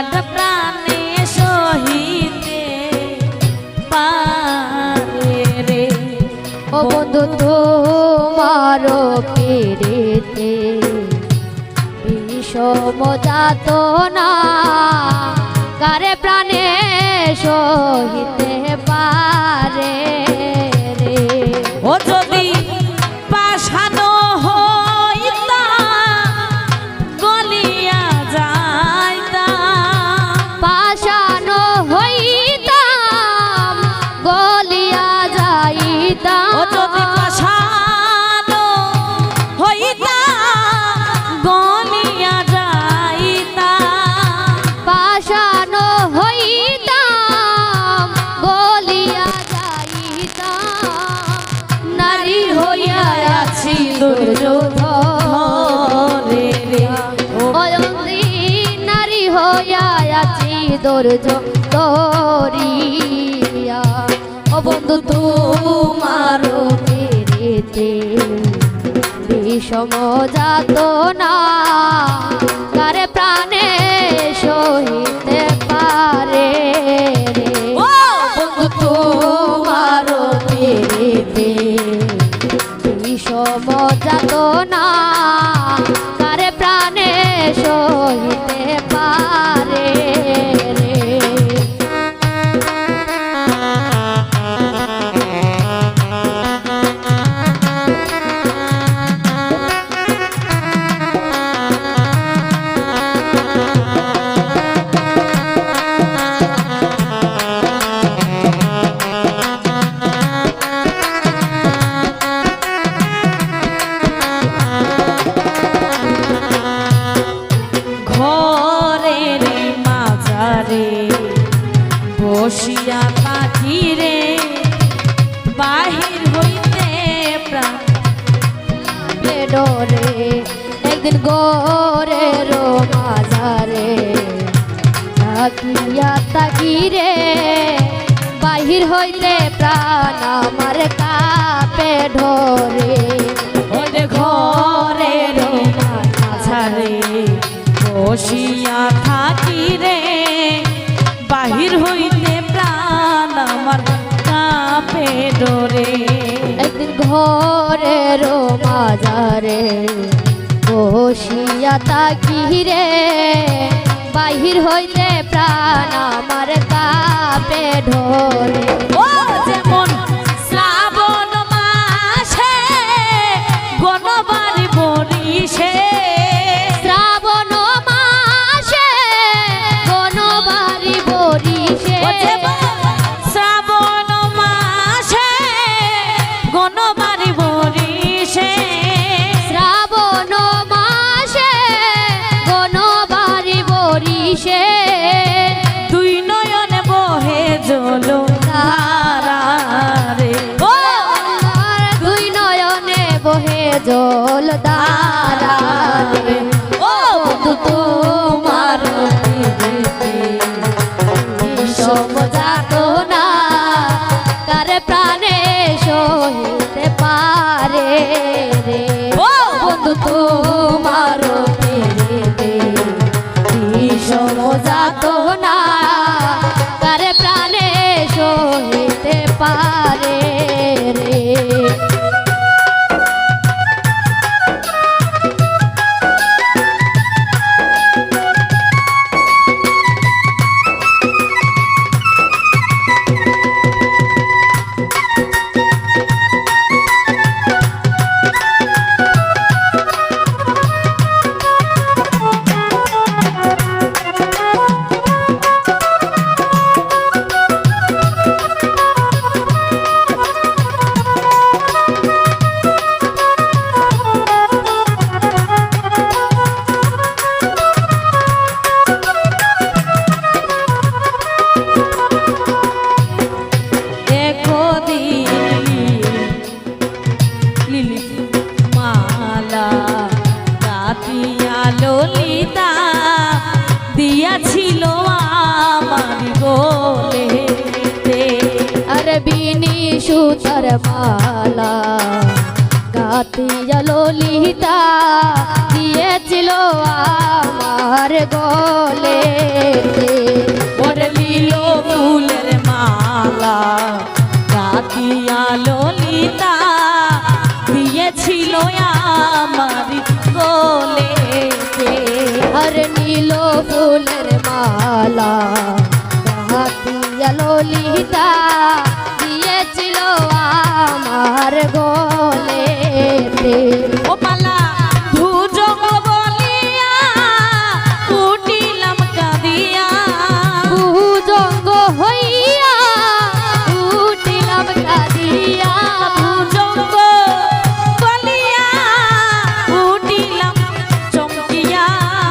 আর প্রাণে সহিতে পারে রে। ও বন্ধু তোমার পেরেতে বিষম যাতনা কারে প্রাণে সহিতে পারে রে। ও যদি পাশানো হইতা গলিয়া যাইতা, পাশানো হইতাম গলিয়া যাইতাম। ও যদি পাশানো হইতা গলিয়া যাইতা, পাশানো হইতাম গলিয়া যাইতাম। নারী হইয়া আছি দুর্যোধনে রে। অয়ন্তি নারী হইয়া আছি দুর্যোধরিয়া। ও বন্ধু তোমার পেরেতে বিষম যাতনা কারে প্রাণে সহিতে পারে রে। ও বন্ধু তোমার পেরেতে বিষম যাতনা কারে প্রাণে সহিতে পারে রে। ঘরের মাঝারে বসিয়া পাখি রে, বাহির হইতে প্রাণ ডোরে একদিন গোরের মাঝারে তাকিয়া তাকিরে বাহির হইতে প্রাণ আমার কাপে ঢোরে। ওরে ঘরের মাঝারে বসিয়া থাকি রে, বাহির হইতে প্রাণ আমার কাঁপে ডোরে। একদিন ঘরের মাঝারে বসিয়া তাকিরে বাহির হইতে প্রাণ আমার কাপে ঢোরে। ও যেমন শ্রাবণ মাসে গণবাড়ি বরিশে, শ্রাবণ মাসে গণবাড়ি বরিশে। ও যেমন শ্রাবণ মাসে গণবাড়ি বরিশে, শ্রাবণ মাসে গণবাড়ি বরিশে। দুই নয়নে বহে জল ধারা রে। ও দুই নয়নে বহে জল ধারা রে। ও বন্ধু তোমার বিষম যাতনা কারে প্রাণে সহিতে পারে রে। ও বন্ধু তোমার পেরেতে বিষম যাতনা কারে প্রাণে সহিতে পারে রে। বিনি সুতার মালা গাতিয়া ললিতা দিয়েছিল আমার গলে। মালা গাতিয়া ললিতা দিয়েছিল আমার গলেতে। ও মালা ভুজঙ্গ বলিয়া উঠিলাম কাঁদিয়া ভুজঙ্গ হইয়া উঠিলাম কাঁদিয়া ভুজঙ্গ বলিয়া উঠিলাম চমকিয়া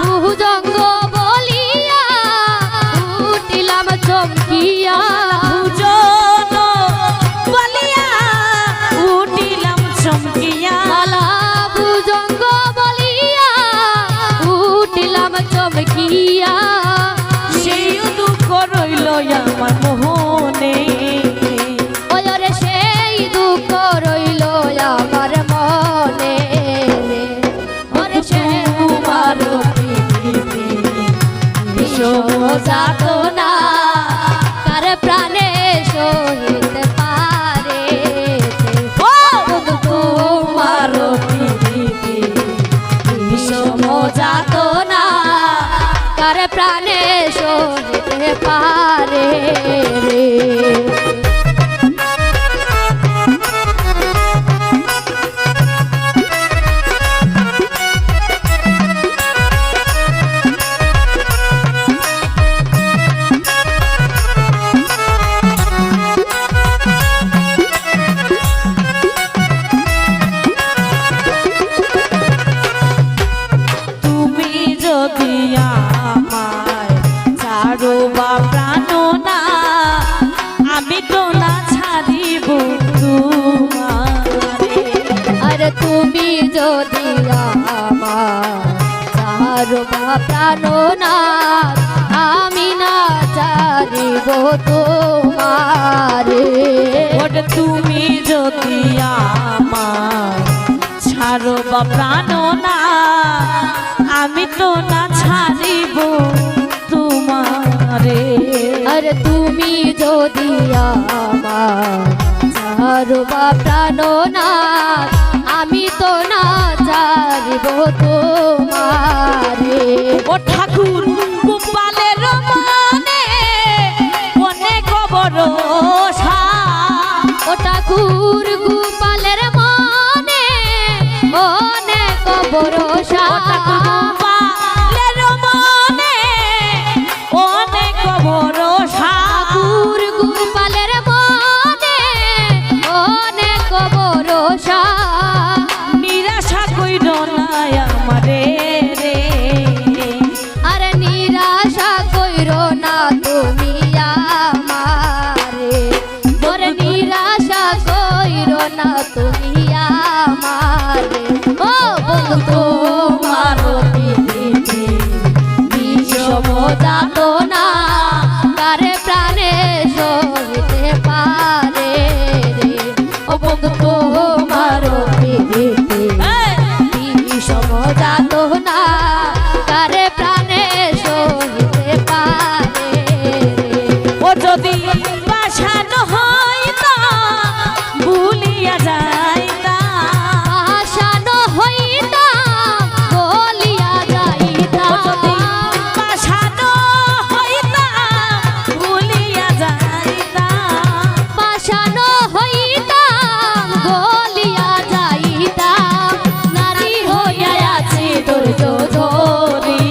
ভুজঙ্গ বলিয়া উঠিলাম চমকিয়া ভুজন বলিয়া উঠিলাম চমকিয়া মালা ভুজঙ্গ বলিয়া উঠিলাম চমকিয়া সেই দুঃখ রইল আমার মোহনে ওরে সেই দুঃখ রইল আমার মনে ওরে সেই তোমার বিষম যাতনা কার প্রাণে সহিত পারে ও তোমার বিষম যাতনা কার প্রাণে সহিত পারে রে। তুমি যদি আমায় ছাড়ো বা প্রাণ না আমি তো না ছাড়িব তোমারে আর তুমি যদি আমার চারো বা প্রাণনাথ আমি না চারিব তোমারে ওরে তুমি যদি আমায় ছাড়ো বা প্রাণ না আমি তো না ছাড়িব তোমারে আর তুমি যদি আমার চারো বা প্রাণনাথ আমি তো না চারিব তোমারে ও ঠাকুর গোপালের মানে অনেক ভরসা ও ঠাকুর গোপালের মনে অনেক ভরসা ও ঠাকুর গোপালের মনে অনেক ভরসা ঠাকুর গোপালের মনে অনেক ভরসা নিরাশা কইর না আমারে রে আর নিরাশা কইর না তুমি আমারে মোর নিরাশা কইর না তুমি আমারে ও বন্ধু তোমার প্রীতি বিষম যাতনা কার প্রাণে সহিতে পারে রে ও বন্ধু তোমার প্রীতি বিষম যাতনা কার প্রাণে সহিতে পারে রে ও যদি বাসানো হইতা ভুলিয়া যাইতা আশানো হইতাম বলিয়া ও যদি যাইতাম বাসানো হইতা ভুলিয়া যাইতা পাশানো হইতাম গলিয়া যাইতাম নারী হইয়া আছি ধৈর্য ধরি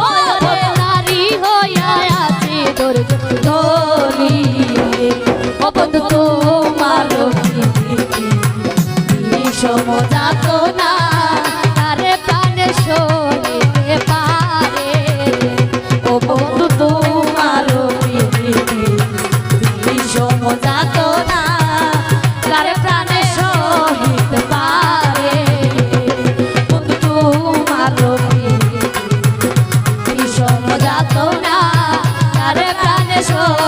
ও রে নারী হইয়া আছি ধৈর্য ধরি ও বন্ধু তোমার বিষম যাতনা তার প্রাণে সহিতে পারে ও বন্ধু তোমার বিষম যাতনা কার প্রাণে সহিত পারে বন্ধু তোমার বিষম যাতনা তার প্রাণে সহিতে